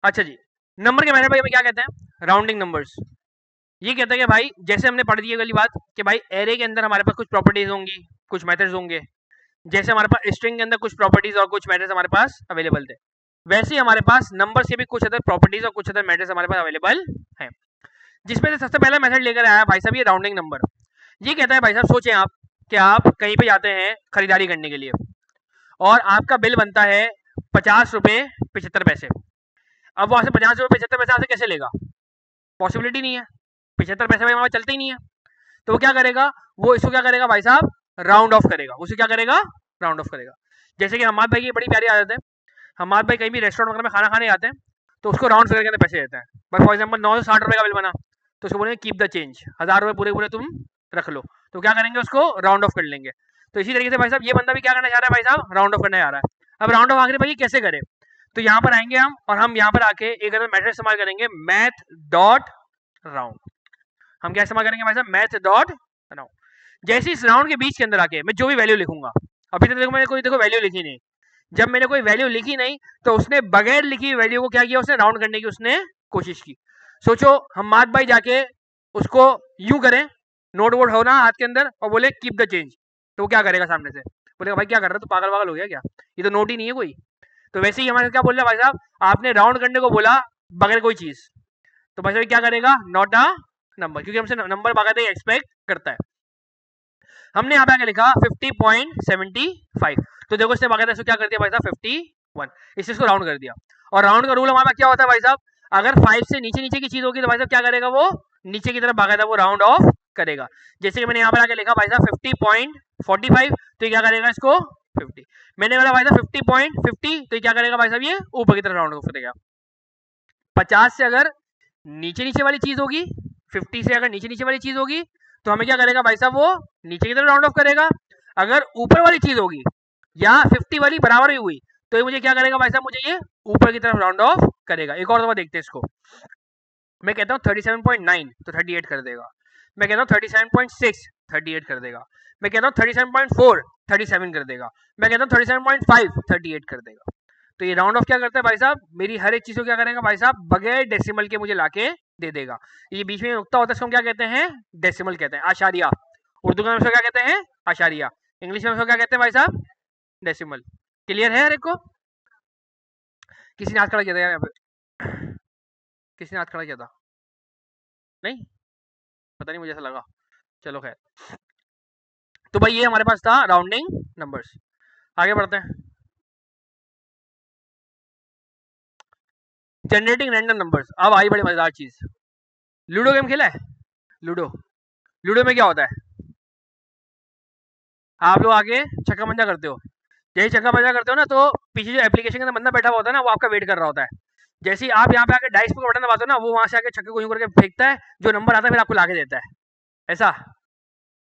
अच्छा जी, नंबर के मेथड भाई हमें क्या कहते हैं, राउंडिंग नंबर्स। ये कहता है कि भाई जैसे हमने पढ़ दी वाली बात कि भाई एरे के अंदर हमारे पास कुछ प्रॉपर्टीज होंगी, कुछ मेथड्स होंगे, जैसे हमारे पास स्ट्रिंग के अंदर कुछ प्रॉपर्टीज और कुछ मेथड्स हमारे पास अवेलेबल थे, वैसे ही हमारे पास नंबर से भी कुछ अदर प्रॉपर्टीज और कुछ अदर मेथड्स हमारे पास अवेलेबल हैं, जिसमें से सबसे पहला मेथड लेकर आया भाई साहब ये राउंडिंग नंबर। ये कहता है भाई साहब सोचें आप कि आप कहीं पे जाते हैं खरीदारी करने के लिए और आपका बिल बनता है 50 रुपये 75 पैसे। अब वहां से 50 रुपये 75 पैसे आपसे कैसे लेगा, पॉसिबिलिटी नहीं है, 75 पैसे में वहां चलते ही नहीं है। तो वो क्या करेगा, वो इसको क्या करेगा भाई साहब, राउंड ऑफ करेगा। उसे क्या करेगा, राउंड ऑफ करेगा। जैसे कि हमाद भाई की बड़ी प्यारी आदत है, हमाद भाई कहीं भी रेस्टोरेंट वगैरह में खाना खाने आते हैं तो उसको राउंड फिगर के अंदर पैसे देते हैं। भाई फॉर एग्जाम्पल 960 रुपये का बिल बना तो उसको बोलेंगे कीप द चेंज, 1000 रुपये पूरे पूरे तुम रख लो। तो क्या करेंगे, उसको राउंड ऑफ कर लेंगे। तो इसी तरीके से भाई साहब ये बंदा भी क्या करना चाह रहा है भाई साहब, राउंड ऑफ करने जा रहा है। अब राउंड ऑफ आखिर भाई कैसे करें, तो यहाँ पर आएंगे हम और हम यहाँ पर आके एक अदर मेथड इस्तेमाल करेंगे, मैथ डॉट राउंड। हम क्या इस्तेमाल करेंगे भाई साहब, मैथ डॉट राउंड। जैसे इस राउंड के बीच के अंदर आके मैं जो भी वैल्यू लिखूंगा, अभी तक देखो मैंने कोई देखो वैल्यू लिखी नहीं, जब मैंने कोई वैल्यू लिखी नहीं तो उसने बगैर लिखी हुई वैल्यू को क्या किया, उसने राउंड करने की उसने कोशिश की। सोचो हम मात भाई जाके उसको यूं करें, नोट वोट हो ना हाथ के अंदर और बोले कीप द चेंज, तो वो क्या करेगा, सामने से बोलेगा भाई क्या कर रहा है, तो पागल वागल हो गया क्या, ये तो नोट ही नहीं है कोई। तो वैसे ही हमारे क्या बोल रहा है भाई साहब, आपने राउंड करने को बोला बगैर कोई चीज, तो भाई साहब क्या करेगा, नॉट अ नंबर, क्योंकि हमसे नंबर बाकायदा एक्सपेक्ट करता है। हमने यहाँ पे आगे लिखा 50.75, तो देखो इसने बाकायदा इसको क्या कर दिया भाई साहब 51, इसको राउंड कर दिया। और राउंड का रूल हमारा क्या होता है भाई साहब, अगर 5 से नीचे नीचे की चीज होगी तो भाई साहब क्या करेगा, वो नीचे की तरफ बाकायदा वो राउंड ऑफ करेगा। जैसे कि मैंने यहाँ पर आके लिखा भाई साहब 50.45, तो ये क्या करेगा, इसको 50। मैंने बोला भाई साहब 50.50, तो ये क्या करेगा भाई साहब, ये ऊपर की तरफ राउंड ऑफ करेगा। 50 से अगर नीचे नीचे वाली चीज होगी, 50 से अगर नीचे नीचे वाली चीज होगी तो हमें क्या करेगा भाई साहब, वो नीचे की तरफ राउंड ऑफ करेगा। अगर ऊपर वाली चीज होगी या 50 वाली बराबर ही हुई तो ये मुझे क्या करेगा भाई साहब, मुझे ये ऊपर की तरफ राउंड ऑफ करेगा। एक और दफा देखते हैं इसको, मैं कहता हूँ 37.9 तो 38 कर देगा, मैं कहता हूँ 37.6 38 कर देगा, मैं कहता हूँ 37.4 37 कर देगा, मैं कहता हूँ 37.5 38 कर देगा। तो ये राउंड ऑफ क्या करता है भाई साहब, मेरी हर एक चीज को क्या करेगा भाई साहब, बगैर डेसिमल के मुझे लाके दे देगा। ये बीच में नुकता होता है, इसको हम क्या कहते हैं, डेसिमल कहते हैं, आशारिया। उर्दू में इसको क्या कहते हैं, आशारिया। इंग्लिश में इसको क्या कहते हैं भाई साहब, डेसिमल। क्लियर है हर एक को, किसी ने हाथ खड़ा किया था यार यहाँ पे, किसी ने हाथ खड़ा किया था, नहीं पता नहीं, मुझे ऐसा लगा, चलो खैर। तो भाई ये हमारे पास था राउंडिंग नंबर्स। आगे बढ़ते हैं, जनरेटिंग रैंडम नंबर्स। अब आई बड़ी मजेदार चीज, लूडो गेम खेला है, लूडो, लूडो में क्या होता है, आप लोग आगे छक्का पंजा करते हो, जैसे छक्का पंजा करते हो ना तो पीछे जो एप्लीकेशन के अंदर बंदा बैठा हुआ होता है ना, वो आपका वेट कर रहा होता है। जैसे ही आप यहाँ पे आके डाइस पे बटन दबाते हो ना, वो वहां से आके छक्के को यूं करके फेंकता है, जो नंबर आता है फिर आपको लाके देता है। ऐसा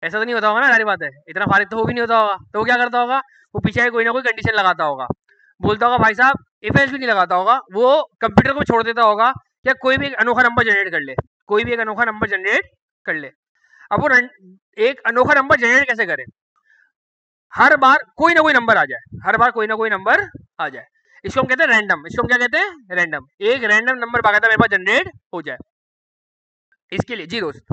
ऐसा तो नहीं होता होगा ना, सारी बात है, इतना फारिग तो वो भी नहीं होता होगा, तो वो क्या करता होगा, वो पीछे कोई ना कोई कंडीशन लगाता होगा, बोलता होगा भाई साहब, इफ एल्स भी नहीं लगाता होगा, वो कंप्यूटर को छोड़ देता होगा या कोई भी एक अनोखा नंबर जनरेट कर ले, कोई भी एक अनोखा नंबर जनरेट कर ले। अब वो एक अनोखा नंबर जनरेट कैसे करे, हर बार कोई ना कोई नंबर आ जाए, हर बार कोई ना कोई नंबर आ जाए, इसको हम कहते हैं रैंडम, इसको हम क्या कहते हैं, रैंडम। एक रैंडम नंबर बाकायदा मेरे पास जनरेट हो जाए, इसके लिए जी दोस्त,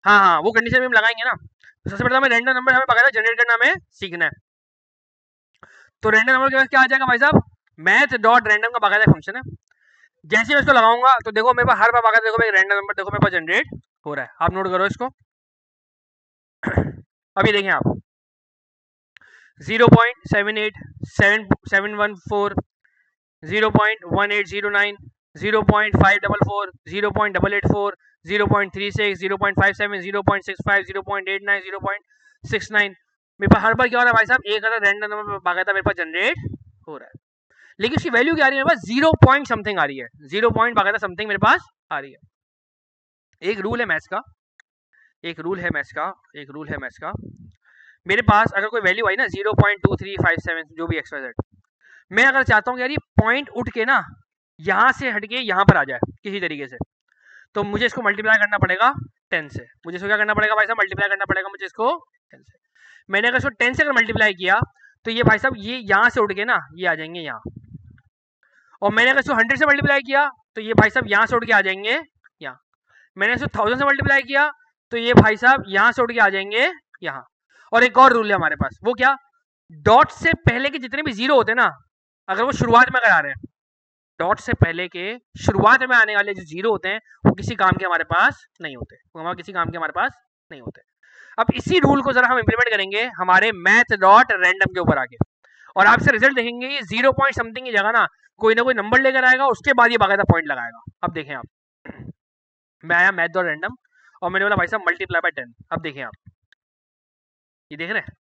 हाँ हाँ वो कंडीशन भी हम लगाएंगे ना। तो सबसे पहले हमें रैंडम नंबर हमें बाकायदा जनरेट करना हमें सीखना है। तो रैंडम नंबर के पास क्या आ जाएगा भाई साहब, मैथ डॉट रैंडम का बाकायदा फंक्शन है। जैसे मैं इसको लगाऊंगा तो देखो मेरे पास हर बार बाकायदा देखो रैंडम नंबर देखो मेरे पास जनरेट हो रहा है, आप नोट करो इसको। अभी देखें आप 0.787714, 0.1809, 0.544, 0.884, 0.36, 0.57, 0.65, 0.89, 0.69। मेरे पास हर बार क्या हो रहा है भाई साहब, एक अदर रैंडम नंबर बाकायदा मेरे पास जनरेट हो रहा है, लेकिन उसकी वैल्यू क्या आ रही है मेरे पास, 0 पॉइंट समथिंग आ रही है, 0 पॉइंट बाकायदा समथिंग मेरे पास आ रही है। एक रूल है मैथ्स का, एक रूल है मैथ्स का, एक रूल है मैथ्स का, मेरे पास अगर कोई वैल्यू आई ना 0.2357 जो भी एक्स वाई जेड, मैं अगर चाहता हूँ यार ये पॉइंट उठ के ना यहाँ से हट के यहाँ पर आ जाए किसी तरीके से, तो मुझे इसको मल्टीप्लाई करना पड़ेगा 10 से। मुझे इसको क्या करना पड़ेगा भाई साहब, मल्टीप्लाई करना पड़ेगा मुझे इसको 10 से। मैंने अगर इसको 10 से अगर मल्टीप्लाई किया तो ये भाई साहब ये यहाँ से उठ के ना ये आ जाएंगे यहाँ, और मैंने अगर इसको 100 से मल्टीप्लाई किया तो ये भाई साहब यहाँ से उड़ के आ जाएंगे यहाँ। मैंने इसको 1000 से मल्टीप्लाई किया तो ये भाई साहब यहाँ से उड़ के आ जाएंगे यहाँ। और एक और रूल है हमारे पास, वो क्या, डॉट से पहले के जितने भी जीरो होते हैं ना, अगर वो शुरुआत में अगर आ रहे हैं, डॉट से पहले के शुरुआत में आने वाले जो जीरो होते हैं वो किसी काम के हमारे पास नहीं होते, वो हमारे किसी काम के हमारे पास नहीं होते। अब इसी रूल को जरा हम इंप्लीमेंट करेंगे हमारे मैथ डॉट रैंडम के ऊपर आके, और आप इससे रिजल्ट देखेंगे ये 0 पॉइंट समथिंग की जगह ना कोई ना कोई नंबर लेकर आएगा, उसके बाद ये बाकायदा पॉइंट लगाएगा। अब देखें आप, मैं आया मैथ डॉट रैंडम और मैंने बोला भाई साहब मल्टीप्लाई बाय 10। अब देखें आप, ये देख रहे हैं,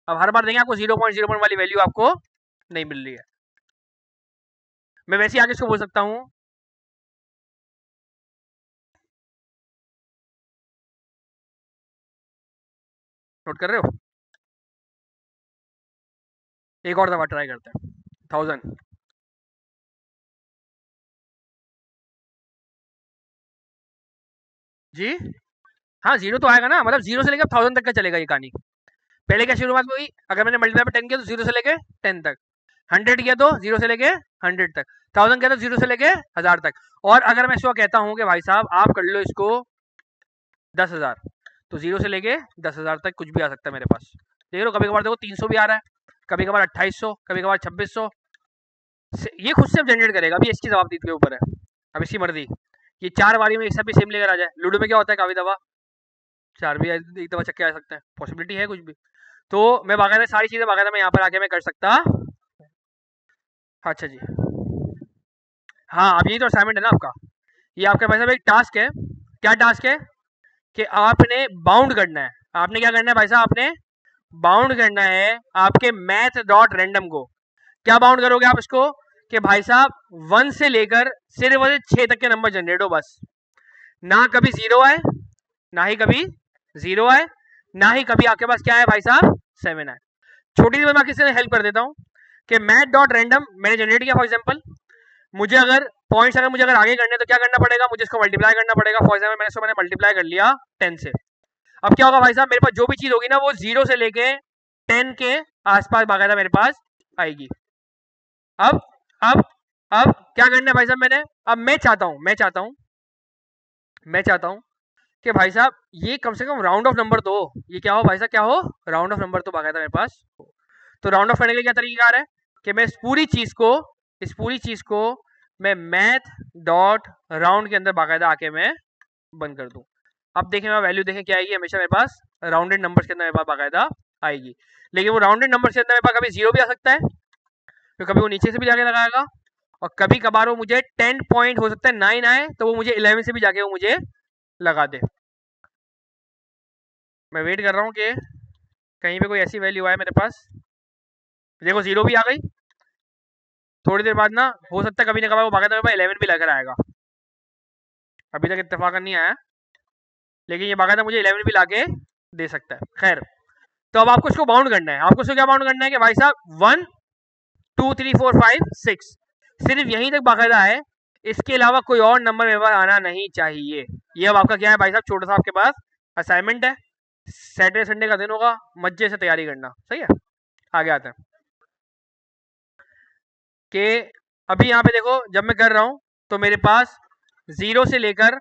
अब हर बार देखें आपको 0.01 वाली वैल्यू आपको नहीं मिल रही है। मैं वैसे ही आगे इसको बोल सकता हूँ, नोट कर रहे हो, एक और दफा ट्राई करते हैं, 1000 जी, हाँ जीरो तो आएगा ना, मतलब 0 से लेकर 1000 तक का चलेगा ये कहानी। पहले क्या शुरुआत में हुई, अगर मैंने मल्टीप्लाई बाय 10 किया तो 0 से लेके 10 तक, 100 किया तो 0 से लेके 100 तक, 1000 किया तो 0 से लेके 1000 तक। और अगर मैं इसको कहता हूँ कि भाई साहब आप कर लो इसको 10,000, तो 0 से लेके 10,000 तक कुछ भी आ सकता है मेरे पास। देख लो, कभी कभार देखो 300 भी आ रहा है, कभी कभार 2800, कभी कभार 2600, ये खुद से जनरेट करेगा। अभी इसकी जवाबदीद के ऊपर है, अब इसकी मर्जी, ये 4 बारी में एक साथ भी सेम लेकर आ जाए। लूडो में क्या होता है, काफी दफा 4 भी एक दफा चक्के आ सकते हैं, पॉसिबिलिटी है कुछ भी। तो मैं बाकायदा सारी चीजें बाकायदा मैं यहाँ पर आके मैं कर सकता। अच्छा जी, हाँ अब यही तो असाइनमेंट है ना आपका, ये आपके पास एक टास्क है। क्या टास्क है कि आपने बाउंड करना है, आपने क्या करना है भाई साहब, आपने बाउंड करना है आपके मैथ डॉट रैंडम को। क्या बाउंड करोगे आप इसको कि भाई साहब 1 से लेकर सिर्फ 6 तक के नंबर जनरेट हो बस, ना कभी 0 आए, ना ही कभी 0 आए, ना ही कभी आपके पास क्या है भाई साहब 7 आए। छोटी सी मैं किसी से हेल्प कर देता हूँ कि मैथ डॉट रैंडम मैंने जनरेट किया, फॉर एग्जाम्पल मुझे अगर पॉइंट्स अगर मुझे अगर आगे करने तो क्या करना पड़ेगा, मुझे इसको मल्टीप्लाई करना पड़ेगा। फॉर एग्जाम्पल मैंने मल्टीप्लाई कर लिया 10 से। अब क्या होगा भाई साहब, मेरे पास जो भी चीज होगी ना वो 0 से लेके 10 के आसपास बाकायदा मेरे पास आएगी। अब अब अब क्या करना है भाई साहब मैंने, अब मैं चाहता हूं कि भाई साहब ये कम से कम राउंड ऑफ नंबर तो हो, ये क्या हो भाई साहब, क्या हो, राउंड ऑफ नंबर तो बाकायदा मेरे पास हो। तो राउंड ऑफ करने के क्या तरीका है कि मैं इस पूरी चीज को मैं मैथ डॉट राउंड के अंदर बाकायदा आके मैं बंद कर दूं। अब देखें मैं वैल्यू देखें क्या आएगी, हमेशा मेरे पास राउंडेड नंबर्स के अंदर मेरे पास बाकायदा आएगी। लेकिन वो राउंडेड नंबर्स के अंदर मेरे पास कभी 0 भी आ सकता है, तो कभी वो नीचे से भी जाके लगाएगा, और कभी कभार वो मुझे 10 पॉइंट हो सकता है 9 आए तो वो मुझे 11 से भी जाके वो मुझे लगा दे। मैं वेट कर रहा हूँ कि कहीं पे कोई ऐसी वैल्यू आए मेरे पास। देखो 0 भी आ गई, थोड़ी देर बाद ना हो सकता है कभी ना कभी वो बाकायदा मेरे पास 11 भी लेकर आएगा। अभी तक इत्तेफाक नहीं आया, लेकिन ये बाकायदा मुझे 11 भी लाके दे सकता है। खैर, तो अब आपको इसको बाउंड करना है, आपको इसको क्या बाउंड करना है कि भाई साहब 1 2 3 4 5 6 सिर्फ यहीं तक बाकायदा है, इसके अलावा कोई और नंबर मेरे पास आना नहीं चाहिए। ये अब आपका क्या है भाई साहब, छोटा सा आपके पास असाइनमेंट है, सैटरडे संडे का दिन होगा, मजे से तैयारी करना, सही है। आगे आते हैं कि अभी यहाँ पे देखो जब मैं कर रहा हूँ तो मेरे पास 0 से लेकर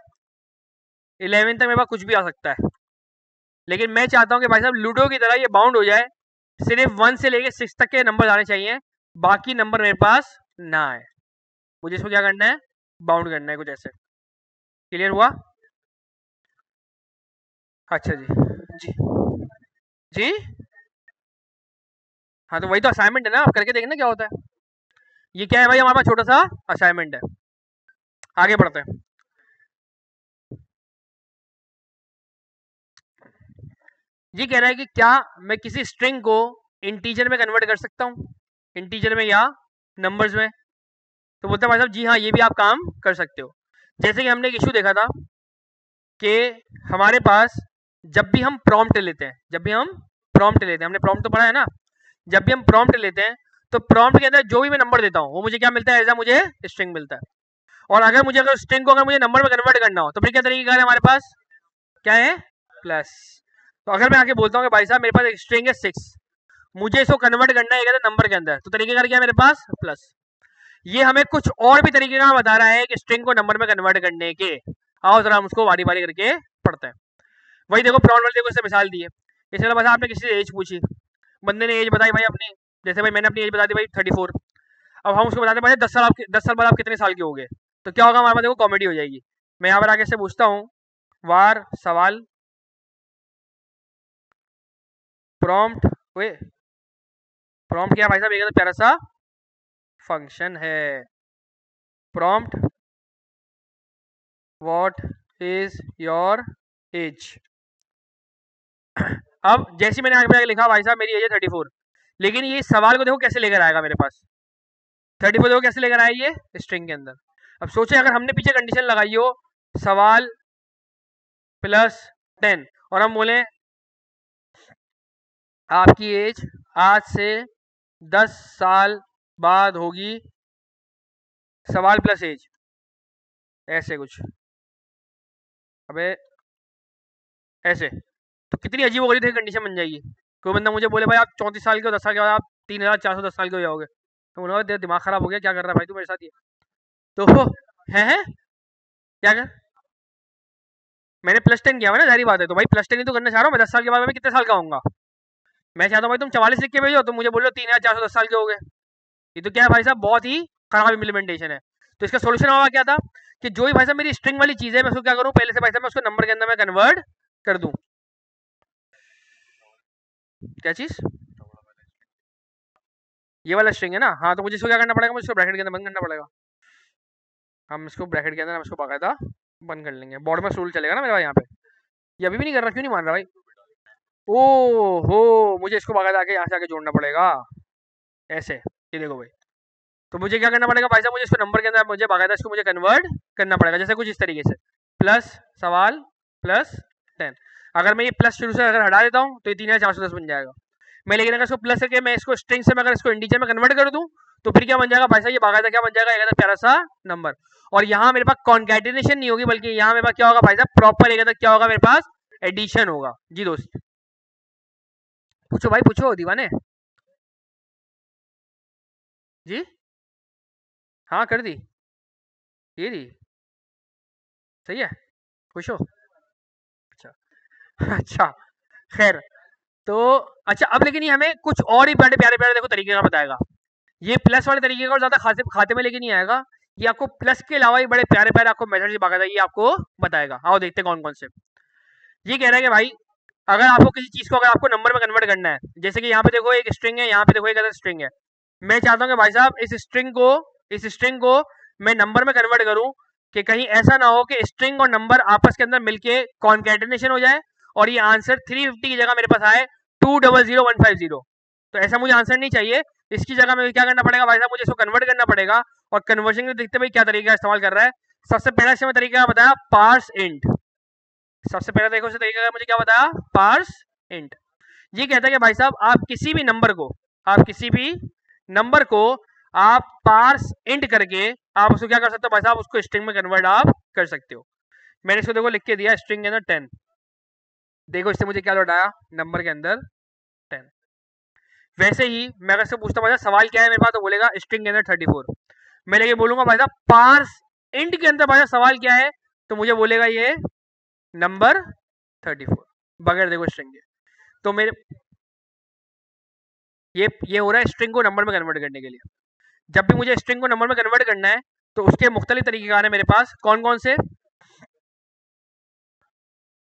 11 तक मेरे पास कुछ भी आ सकता है, लेकिन मैं चाहता हूँ कि भाई साहब लूडो की तरह ये बाउंड हो जाए, सिर्फ 1 से लेकर 6 तक के नंबर आने चाहिए, बाकी नंबर मेरे पास ना आए। मुझे इसको क्या करना है, बाउंड करना है कुछ ऐसे। क्लियर हुआ? अच्छा जी जी जी, हाँ तो वही तो असाइनमेंट है ना, आप करके देखना क्या होता है। ये क्या है भाई, हमारे पास छोटा सा असाइनमेंट है। आगे बढ़ते हैं। ये कह रहा है कि क्या मैं किसी स्ट्रिंग को इंटीजर में कन्वर्ट कर सकता हूँ, इंटीजर में या नंबर्स में। तो बोलता है भाई साहब जी हाँ, ये भी आप काम कर सकते हो। जैसे कि हमने एक इशू देखा था कि हमारे पास जब भी हम प्रॉम्प्ट लेते हैं, हमने प्रॉम्प्ट तो पढ़ा है ना, जब भी हम प्रॉम्प्ट लेते हैं तो प्रॉम्प्ट के अंदर जो भी मैं नंबर देता हूँ वो मुझे क्या मिलता है, एज मुझे स्ट्रिंग मिलता है। और अगर मुझे अगर स्ट्रिंग को अगर मुझे नंबर में कन्वर्ट करना हो तो फिर क्या तरीका है हमारे पास, क्या है, प्लस। तो अगर मैं आके बोलता हूँ कि भाई साहब मेरे पास एक स्ट्रिंग है 6, मुझे इसको कन्वर्ट करना है नंबर के अंदर, तो तरीकेकार क्या है मेरे पास प्लस। ये हमें कुछ और भी तरीके का बता रहा है कि स्ट्रिंग को नंबर में कन्वर्ट करने के। आओ जरा हम उसको बारी बारी करके पढ़ते हैं। वही देखो प्रॉब्लम वाले देखो इससे मिसाल दी है। इसके बाद आपने किसी से एज पूछी, बंदे ने एज बताई भाई अपनी, जैसे भाई मैंने अपनी एज बता दी भाई 34। अब हम उसको बताते भाई 10 साल बाद आप कितने साल के हो गए, तो क्या होगा हमारे पास देखो कॉमेडी हो जाएगी। मैं यहाँ पर आगे से पूछता हूँ वार सवाल प्रॉम्प्ट, वे प्रॉम्प्ट क्या भाई साहब, एक प्यारा सा फंक्शन है prompt what is your age. अब जैसे मैंने आगे लिखा भाई साहब मेरी एज है 34, लेकिन ये सवाल को देखो कैसे लेकर आएगा मेरे पास। 34 देखो कैसे लेकर आया ये स्ट्रिंग के अंदर। अब सोचे अगर हमने पीछे कंडीशन लगाई हो सवाल प्लस 10 और हम बोले आपकी एज आज से 10 साल बाद होगी सवाल प्लस एज, ऐसे कुछ, अबे ऐसे, तो कितनी अजीब हो रही थी कंडीशन बन जाएगी। कोई बंदा मुझे बोले भाई आप 34 साल के हो, 10 साल के बाद आप 3410 साल के हो जाओगे, तो बोला तेरा दिमाग खराब हो गया, क्या कर रहा है भाई तू मेरे साथ ये, तो है क्या कर, मैंने प्लस 10 किया हुआ ना, सारी बात है, तो भाई प्लस 10 ही तो करना चाह रहा हूँ मैं। 10 साल के बाद मैं कितने साल का होऊंगा, मैं चाहता हूँ भाई तुम 44 लिख के भेजो, तो मुझे बोलो 3410 साल के हो गए। ये तो क्या है भाई साहब बहुत ही खराब इम्प्लीमेंटेशन है। तो इसका सोल्यूशन हमारा क्या था कि जो ही भाई साहब मेरी स्ट्रिंग वाली चीज है मैं उसको क्या करूँ, पहले से भाई साहब मैं उसको नंबर के अंदर मैं कन्वर्ट कर दूं। क्या चीज, ये वाला स्ट्रिंग है ना, हाँ, तो मुझे इसको क्या करना पड़ेगा, मुझे इसको ब्रैकेट के अंदर बंद करना पड़ेगा। हम इसको ब्रैकेट के अंदर हम इसको बाकायदा बंद कर लेंगे, बॉर्डर में रूल चलेगा ना मेरे भाई यहाँ पे। ये अभी भी नहीं कर रहा, क्यों नहीं मान रहा भाई, ओ हो मुझे इसको बाकायदा आके यहाँ से आके जोड़ना पड़ेगा ऐसे, ये देखो भाई। तो मुझे क्या करना पड़ेगा भाई साहब, मुझे इसको नंबर के अंदर मुझे बाकायदा इसको मुझे कन्वर्ट करना पड़ेगा, जैसे कुछ इस तरीके से प्लस सवाल प्लस 10। अगर मैं ये प्लस शुरू से अगर हटा देता हूँ तो ये 3410 बन जाएगा। मैं लेकिन अगर इसको प्लस करके मैं इसको स्ट्रिंग से मैं अगर इसको इंटीजर में कन्वर्ट कर दूं तो फिर क्या बन जाएगा भाई साहब, ये बाकायदा क्या बन जाएगा, एक प्यारा सा नंबर। और यहाँ मेरे पास कॉन्कैटिनेशन नहीं होगी, बल्कि यहाँ मेरे पास क्या होगा भाई साहब, प्रॉपर एक क्या होगा मेरे पास, एडिशन होगा। जी दोस्त पूछो भाई पूछो दीवाने जी, हाँ कर दी, ये दी, सही है, खुश हो, अच्छा अच्छा, खैर तो अच्छा। अब लेकिन ये हमें कुछ और ही प्यारे प्यारे प्यारे देखो तरीके का बताएगा। ये प्लस वाले तरीके का और ज्यादा खाते खाते में लेके नहीं आएगा, ये आपको प्लस के अलावा ही बड़े प्यारे प्यारे आपको मेथड बाकायदा ये आपको बताएगा। आओ देखते कौन कौन से। ये कह रहा है कि भाई अगर आपको किसी चीज को अगर आपको नंबर में कन्वर्ट करना है, जैसे कि यहाँ पे देखो एक स्ट्रिंग है, यहाँ पे देखो एक अदर स्ट्रिंग है, मैं चाहता हूँ कि भाई साहब इस स्ट्रिंग को मैं नंबर में कन्वर्ट करूँ कि कहीं ऐसा ना हो कि स्ट्रिंग और नंबर आपस के अंदर मिलके कॉन्कैटिनेशन हो जाए और ये आंसर 350 की जगह मेरे पास आए 200150। तो ऐसा मुझे आंसर नहीं चाहिए। इसकी जगह में क्या करना पड़ेगा भाई साहब, मुझे इसको कन्वर्ट करना पड़ेगा। और कन्वर्जन में देखते भाई क्या तरीका इस्तेमाल कर रहा है। सबसे पहला इसमें तरीका बताया पार्स इंट। सबसे पहला देखो इसे तरीका मुझे क्या बताया, पार्स इंट। ये कहता है कि भाई साहब आप किसी भी नंबर को आप पार्स इंट करके आप उसको क्या कर सकते हो भाई साहब, उसको स्ट्रिंग में कन्वर्ट आप कर सकते हो। मैंने इसको देखो लिख के दिया स्ट्रिंग के अंदर 10, देखो इससे मुझे क्या लौटाया नंबर के अंदर 10। वैसे ही मैं अगर इससे पूछता भाई सवाल क्या है मेरे पास, तो बोलेगा स्ट्रिंग के अंदर 34। मैं लेके बोलूंगा भाई साहब पार्स इंट के अंदर भाई साहब सवाल क्या है, तो मुझे बोलेगा ये नंबर 34 बगैर देखो स्ट्रिंग के। तो मेरे ये हो रहा है स्ट्रिंग को नंबर में कन्वर्ट करने के लिए। जब भी मुझे स्ट्रिंग को नंबर में कन्वर्ट करना है तो उसके मुख्तलिफ तरीकेकार है मेरे पास, कौन कौन से,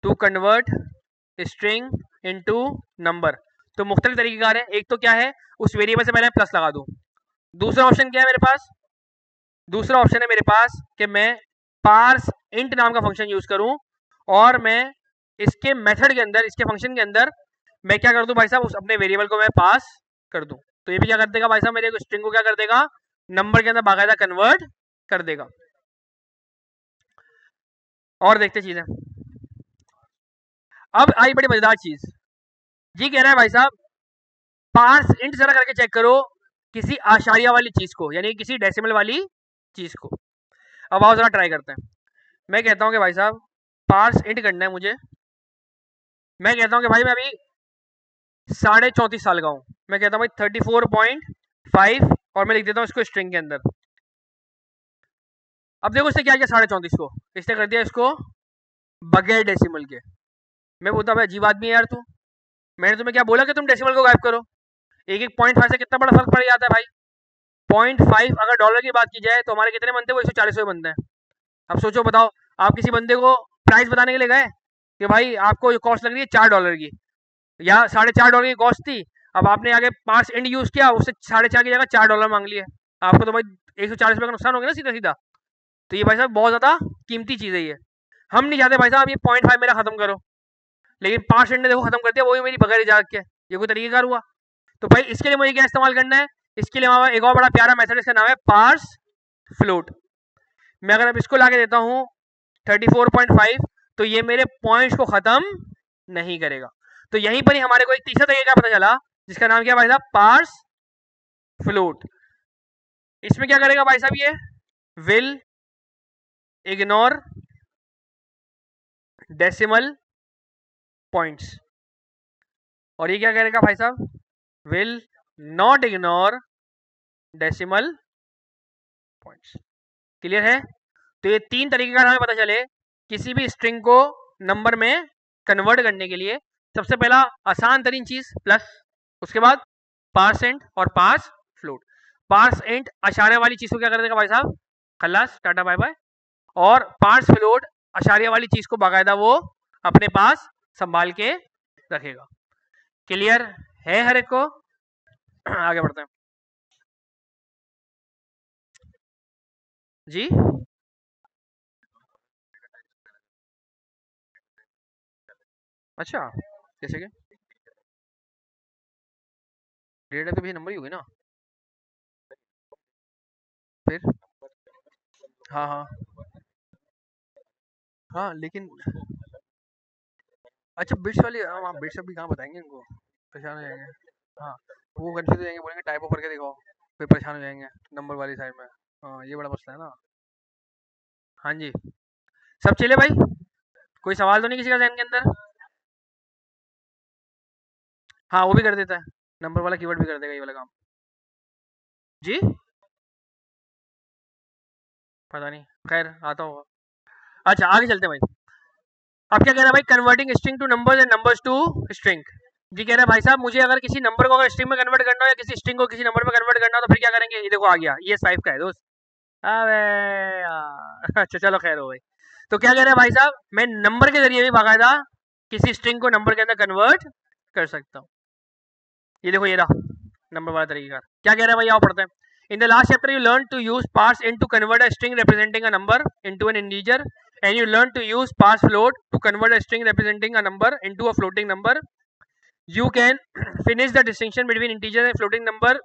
to convert string into number. तो मुख्तलिफ तरीकेकार है। एक तो क्या है, उस वेरिएबल से मैंने प्लस लगा दूं। दूसरा ऑप्शन क्या है मेरे पास, दूसरा ऑप्शन है मेरे पास कि मैं पार्स इंट नाम का फंक्शन यूज करूं और मैं इसके मेथड के अंदर, इसके फंक्शन के अंदर मैं क्या कर दूं भाई साहब, उस अपने वेरिएबल को मैं पास कर दूं। तो ये भी क्या कर देगा भाई साहब, मेरे स्ट्रिंग को क्या कर देगा, नंबर के अंदर बाकायदा कन्वर्ट कर देगा। और देखते चीजें। अब आई बड़ी मजेदार चीज, ये कह रहा है भाई साहब पार्स इंट जरा करके चेक करो किसी आशारिया वाली चीज को, यानी किसी डेसिमल वाली चीज को। अब आओ जरा ट्राई करते हैं। मैं कहता हूँ कि भाई साहब पार्स इंट करना है मुझे। मैं कहता हूँ कि भाई मैं अभी 34.5 साल का हूँ, मैं कहता हूँ भाई 34.5 और मैं लिख देता हूँ इसको स्ट्रिंग के अंदर। अब देखो इसने क्या किया 34.5 को, इसने कर दिया इसको बगैर डेसिमल के। मैं बोलता भाई अजीब आदमी है यार तू, मैंने तुम्हें क्या बोला कि तुम डेसिमल को गायब करो। एक एक 0.5 से कितना बड़ा फर्क पड़ जाता है भाई। 0.5 अगर डॉलर की बात की जाए तो हमारे कितने बनते हैं, वो 140 बनते हैं। अब सोचो बताओ, आप किसी बंदे को प्राइस बताने के लिए गए कि भाई आपको कॉस्ट लग रही है $4 की, या $4.5 की कॉस्ट थी, अब आपने आगे 5 इंड यूज किया, उससे 4.5 की जगह $4 मांग लिए, आपको तो भाई 140 रुपये का नुकसान हो गया ना सीधा सीधा। तो ये भाई साहब बहुत ज्यादा कीमती चीज है ये। हम नहीं चाहते भाई साहब ये 0.5 मेरा खत्म करो, लेकिन 5 इंड ने देखो खत्म कर दिया, वो भी मेरी बगैर इजाजत के। ये कोई तरीकेकार हुआ? तो भाई इसके लिए मुझे क्या इस्तेमाल करना है, इसके लिए हमारा एक और बड़ा प्यारा मेथड, इसका नाम है पार्स फ्लोट। मैं अगर अब इसको लाके देता हूँ 34.5, तो ये मेरे पॉइंट्स को खत्म नहीं करेगा। तो यहीं पर ही हमारे को एक तीसरा तरीका पता चला, जिसका नाम क्या भाई साहब, पार्स फ्लोट। इसमें क्या करेगा भाई साहब, ये विल इग्नोर डेसिमल पॉइंट्स, और ये क्या करेगा भाई साहब, will not ignore decimal points. Clear है? तो ये 3 तरीके का हमें पता चले किसी भी स्ट्रिंग को नंबर में कन्वर्ट करने के लिए। सबसे पहला आसान तरीन चीज प्लस, उसके बाद पार्सेंट और पार्स फ्लोट। पार्सेंट अशारे वाली चीज को क्या कर देगा भाई साहब, खल्लास, टाटा बाय बाय। और पार्स फ्लोट अशारिया वाली चीज को बाकायदा वो अपने पास संभाल के रखेगा। क्लियर है हर एक को? आगे बढ़ते हैं जी। अच्छा, जैसे कि डेटा तो भी नंबर ही होगी ना फिर। हाँ हाँ हाँ, लेकिन अच्छा बिट्स वाली, हाँ बिट्स अभी कहाँ बताएंगे इनको, परेशान हो जाएंगे। हाँ, वो कंफ्यूज हो जाएंगे, बोलेंगे टाइप ऑफ करके दिखाओ, फिर परेशान हो जाएंगे नंबर वाली साइड में। हाँ ये बड़ा मसला है ना। हाँ जी, सब चले भाई, कोई सवाल तो नहीं किसी का जहन के अंदर? हाँ वो भी कर देता है, नंबर वाला कीवर्ड भी कर देगा ये वाला काम। जी पता नहीं, खैर आता होगा। अच्छा आगे चलते हैं भाई। अब क्या कह रहा है भाई, converting string to numbers and numbers to string. जी कह रहा है भाई साहब मुझे अगर किसी नंबर को अगर स्ट्रिंग में कन्वर्ट करना हो या किसी स्ट्रिंग को किसी नंबर में कन्वर्ट करना हो तो फिर क्या करेंगे, ये देखो आ गया, ये 5 का है दोस्त। अबे यार अच्छा चलो खैर हो गई। तो क्या कह रहा है भाई साहब, मैं नंबर के जरिए भी बाकायदा किसी स्ट्रिंग को नंबर के अंदर कन्वर्ट कर सकता हूँ। ये देखो ये रहा नंबर वाला तरीका। क्या कह रहा है भाई, आओ पढ़ते हैं। In the last chapter, you learned to use parseInt to convert a string representing a number into an integer, and you learned to use parsefloat to convert a string representing a number into a floating number. You can finish the distinction between integer and floating number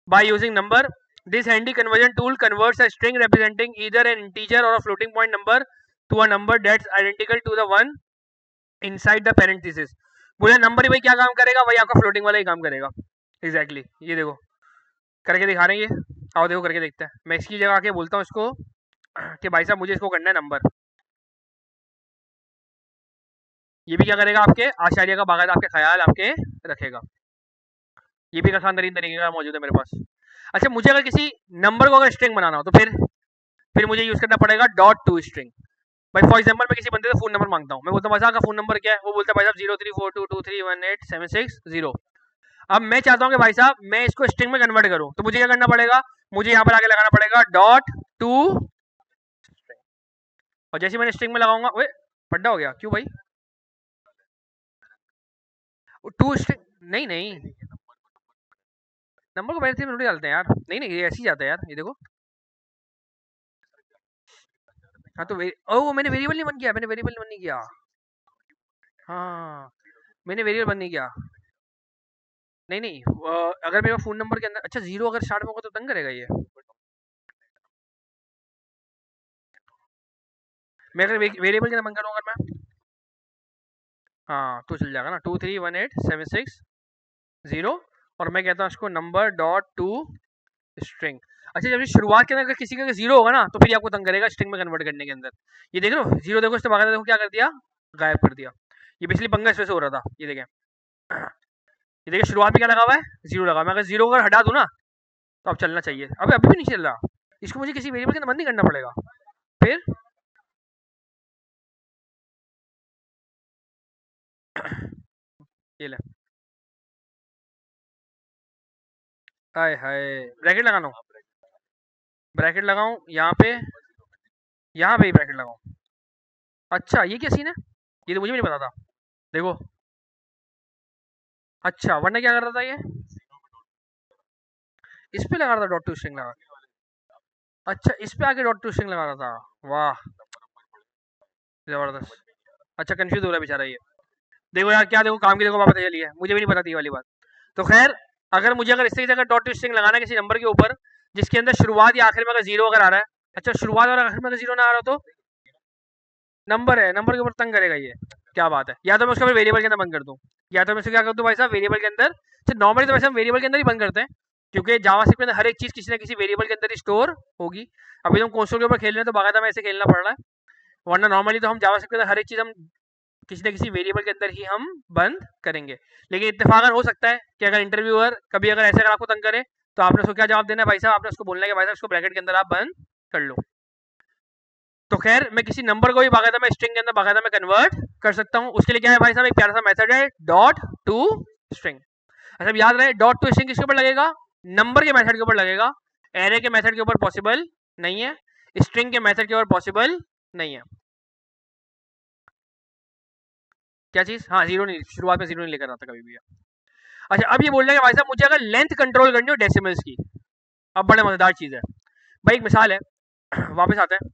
by using number. This handy conversion tool converts a string representing either an integer or a floating point number to a number that's identical to the one inside the parenthesis. बोले number ही भाई क्या काम करेगा, भाई आपका floating वाला ही काम करेगा। एग्जैक्टली ये देखो करके दिखा रहे हैं ये, आओ देखो करके देखते हैं। मैं इसकी जगह आके बोलता हूँ इसको कि भाई साहब मुझे इसको करना है नंबर। ये भी क्या करेगा, आपके आशारिया का बाकायदा आपके ख्याल आपके रखेगा। ये भी एक आसान तरीन तरीके का मौजूद है मेरे पास। अच्छा मुझे अगर किसी नंबर को अगर स्ट्रिंग बनाना हो तो फिर मुझे यूज करना पड़ेगा डॉट टू स्ट्रिंग। भाई फॉर एग्जांपल मैं किसी बंदे से फोन नंबर मांगता हूँ, मैं बोलता हूँ भाई साहब का फोन नंबर क्या है, वो बोलता है भाई साहब 0342231876 अब मैं चाहता हूँ कि भाई साहब मैं इसको स्ट्रिंग में कन्वर्ट करूँ, तो मुझे क्या करना पड़ेगा, मुझे यहाँ पर आगे लगाना पड़ेगा डॉट टू, और जैसे मैंने स्ट्रिंग में लगाऊंगा, ओए पड्डा हो गया क्यों भाई, टू स्ट्रिंग नहीं नहीं, नंबर को पहले से थोड़ी डालते हैं यार, नहीं नहीं ये ऐसे ही जाता है यार, ये देखो। हाँ तो ओ मैंने वेरिएबल नहीं बन किया, मैंने वेरिएबल बंद नहीं किया। हाँ मैंने वेरिएबल बंद नहीं किया। नहीं नहीं अगर मेरा फोन नंबर के अंदर अच्छा जीरो अगर स्टार्ट में होगा तो तंग करेगा ये। मैं अगर वेरिएबल के अंदर बंद करूँगा अगर मैं, हाँ तो चल जाएगा ना 231876 और मैं कहता हूँ इसको नंबर डॉट टू स्ट्रिंग। अच्छा जब शुरुआत के अंदर किसी का जीरो होगा ना तो फिर आपको तंग करेगा स्ट्रिंग में कन्वर्ट करने के अंदर। ये देख लो जीरो देखो, इसने बाकायदा देखो क्या कर दिया, गायब कर दिया। ये पिछली पंगा इस वजह से हो रहा था, ये देखें ये देखिए शुरुआत में क्या लगा हुआ है, 0 लगा। मैं अगर 0 अगर हटा दूं ना तो अब चलना चाहिए। अभी भी नहीं चल रहा। इसको मुझे किसी वेरिएबल के अंदर बंद नहीं करना पड़ेगा। फिर ये ले, हाय हाय, ब्रैकेट लगाना, ब्रैकेट लगाऊं यहाँ पे ही ब्रैकेट लगाऊं। अच्छा ये क्या सीन है, ये तो मुझे भी नहीं पता था। देखो, अच्छा वरना क्या कर रहा था ये, इस पे लगा रहा था डॉट टू स्ट्रिंग लगा। अच्छा इस पे आके डॉट टू स्ट्रिंग लगा रहा था, वाह जबरदस्त। अच्छा कंफ्यूज हो रहा है बेचारा ये। देखो यार क्या, देखो काम की देखो वापस चली है, मुझे भी नहीं पता थी ये वाली बात। तो खैर अगर इस तरीके से अगर डॉट टू स्ट्रिंग लगाना है किसी नंबर के ऊपर जिसके अंदर शुरुआत या आखिर में अगर 0 अगर आ रहा है, अच्छा शुरुआत और आखिर में अगर 0 ना आ रहा तो नंबर है, नंबर के ऊपर तंग करेगा ये, क्या बात है। या तो मैं उसका फिर वेरिएबल के अंदर बंद कर दूं, या तो मैं उसको क्या कर दूं भाई साहब, वेरिएबल के अंदर। नॉर्मली तो वैसे हम वेरिएबल के अंदर ही बंद करते हैं, क्योंकि जावास्क्रिप्ट के अंदर हर एक चीज किसी ना किसी वेरिएबल के अंदर ही स्टोर होगी। अभी तो हम कंसोल के ऊपर खेल रहे हैं तो बाकायदा में ऐसे खेलना पड़ रहा है, वरना नॉर्मली तो हम जावास्क्रिप्ट के अंदर हर एक चीज हम किसी न किसी वेरिएबल के अंदर ही हम बंद करेंगे। लेकिन इत्तेफाकन हो सकता है कि अगर इंटरव्यूअर कभी अगर ऐसे अगर आपको तंग करे तो आपने उसको क्या जवाब देना है भाई साहब, आपने उसको बोलना है कि भाई साहब इसको ब्रैकेट के अंदर आप बंद कर लो। तो खैर मैं किसी नंबर को भी बाकायदा में स्ट्रिंग के अंदर बाकायदा में कन्वर्ट कर सकता हूँ। उसके लिए क्या है भाई साहब, एक प्यारा सा मेथड है डॉट टू स्ट्रिंग। अच्छा याद रहे डॉट टू स्ट्रिंग किसके ऊपर लगेगा, नंबर के मेथड के ऊपर लगेगा, एरे के मेथड के ऊपर पॉसिबल नहीं है, स्ट्रिंग के मेथड के ऊपर पॉसिबल नहीं है। क्या चीज, हाँ 0 नहीं, शुरुआत में 0 नहीं लेकर आता कभी भी। अच्छा अब ये बोल रहे हैं कि भाई साहब मुझे अगर लेंथ कंट्रोल करनी हो डेसिमल्स की, अब बड़े मजेदार चीज है भाई। एक मिसाल है, वापस आते हैं।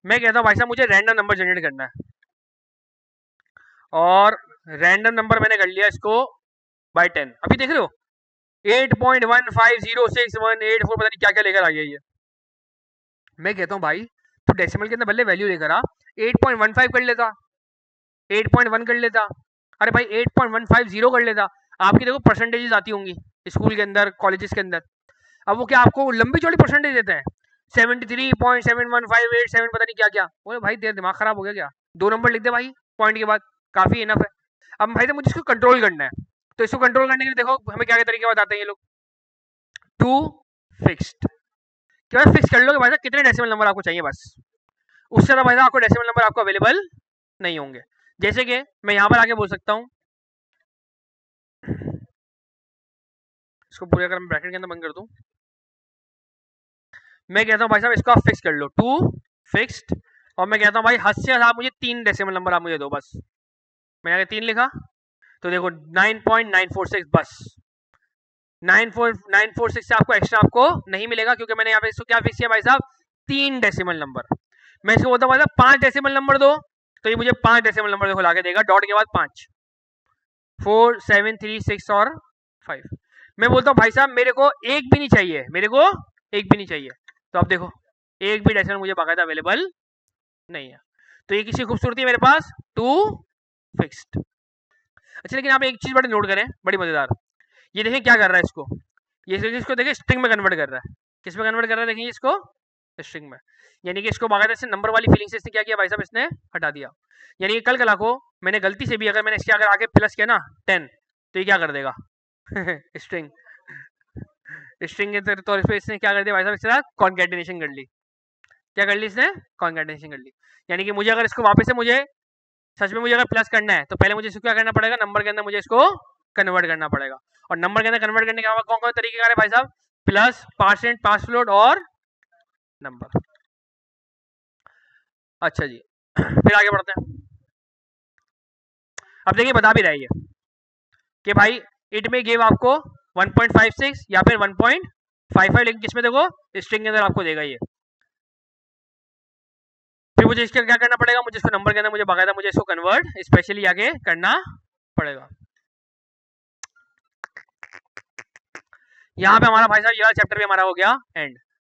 मैं कहता हूँ भाई साहब मुझे रैंडम नंबर जनरेट करना है, और रैंडम नंबर मैंने कर लिया इसको बाय 10। अभी देख रहे हो 8.150618 पता नहीं क्या क्या लेकर आ गया ये। मैं कहता हूँ भाई तो डेसिमल के अंदर भले वैल्यू लेकर आ, 8.15 कर लेता, 8.1 कर लेता, अरे भाई 8.150 कर लेता। आपकी देखो परसेंटेजेस आती होंगी स्कूल के अंदर कॉलेजेस के अंदर, अब वो क्या आपको लंबी चौड़ी परसेंटेज देते हैं, 73.71587 पता नहीं क्या क्या। बोले भाई तेरा दिमाग खराब हो गया क्या, 2 नंबर लिख दे भाई पॉइंट के बाद, काफी इनफ है। अब भाई तो मुझे इसको कंट्रोल करना है, तो इसको कंट्रोल करने के लिए देखो हमें क्या क्या तरीके बताते हैं ये लोग। टू फिक्स्ड, क्या फिक्स कर लो कि भाई साहब कितने डेसिमल नंबर आपको चाहिए, बस उससे ज्यादा भाई साहब आपको डेसिमल नंबर आपको अवेलेबल नहीं होंगे। जैसे कि मैं यहाँ पर आके बोल सकता हूँ, इसको पूरे अगर मैं ब्रैकेट के अंदर बंद कर दूं, मैं कहता हूँ भाई साहब इसको आप फिक्स कर लो, टू फिक्स्ड, और मैं कहता हूँ भाई हद से आप मुझे 3 डेसिमल नंबर आप मुझे दो बस। मैंने अगर 3 लिखा तो देखो 9.946, बस 94946 से आपको एक्स्ट्रा आपको नहीं मिलेगा, क्योंकि मैंने यहाँ पे इसको क्या फिक्स किया भाई साहब, 3 डेसिमल नंबर। मैं इसको बोलता हूँ भाई साहब 5 डेसिमल नंबर दो, तो ये मुझे 5 डेसिमल नंबर देखो ला के देगा, डॉट के बाद 5, 4 7 3 6 और 5। मैं बोलता हूँ भाई साहब मेरे को एक भी नहीं चाहिए, मेरे को एक भी नहीं चाहिए, तो अब देखो एक भी डेसिमल मुझे बाकायदा अवेलेबल नहीं है। तो ये किसी खूबसूरती है मेरे पास टू फिक्स्ड। अच्छा लेकिन आप एक चीज बड़ी नोट करें, बड़ी मजेदार, ये देखें क्या कर रहा है इसको, ये इसको देखें स्ट्रिंग में कन्वर्ट कर रहा है। किस में कन्वर्ट कर रहा है, देखिए इसको स्ट्रिंग में, यानी कि इसको बाकायदा से नंबर वाली फीलिंग से इसने क्या किया भाई साहब, इसने हटा दिया। यानी कि कल कला को मैंने गलती से भी अगर मैंने इसके अगर आगे प्लस किया ना 10, तो ये क्या कर देगा स्ट्रिंग, स्ट्रिंग के तौर पर इसने क्या कर दिया भाई साहब, इसके साथ कॉन्कैटिनेशन कर ली। क्या कर ली इसने, कॉन्कैटिनेशन कर ली। यानी कि मुझे अगर इसको वापस से मुझे सच में मुझे अगर प्लस करना है तो पहले मुझे इसको क्या करना पड़ेगा, नंबर के अंदर मुझे इसको कन्वर्ट करना पड़ेगा। और नंबर के अंदर कन्वर्ट करने के कौन कौन तरीके का है भाई साहब, प्लस, परसेंट, पास फ्लोट और नंबर। अच्छा जी फिर आगे बढ़ते हैं। अब देखिए बता भी रही है कि भाई इट में गिव आपको 1.56 या फिर 1.55, लेकिन किसमें देखो स्ट्रिंग के अंदर आपको देगा ये। फिर मुझे इसका क्या करना पड़ेगा, मुझे इसको नंबर के अंदर मुझे बाकायदा मुझे इसको कन्वर्ट स्पेशली आगे करना पड़ेगा। यहाँ पे हमारा भाई साहब ये चैप्टर भी हमारा हो गया एंड।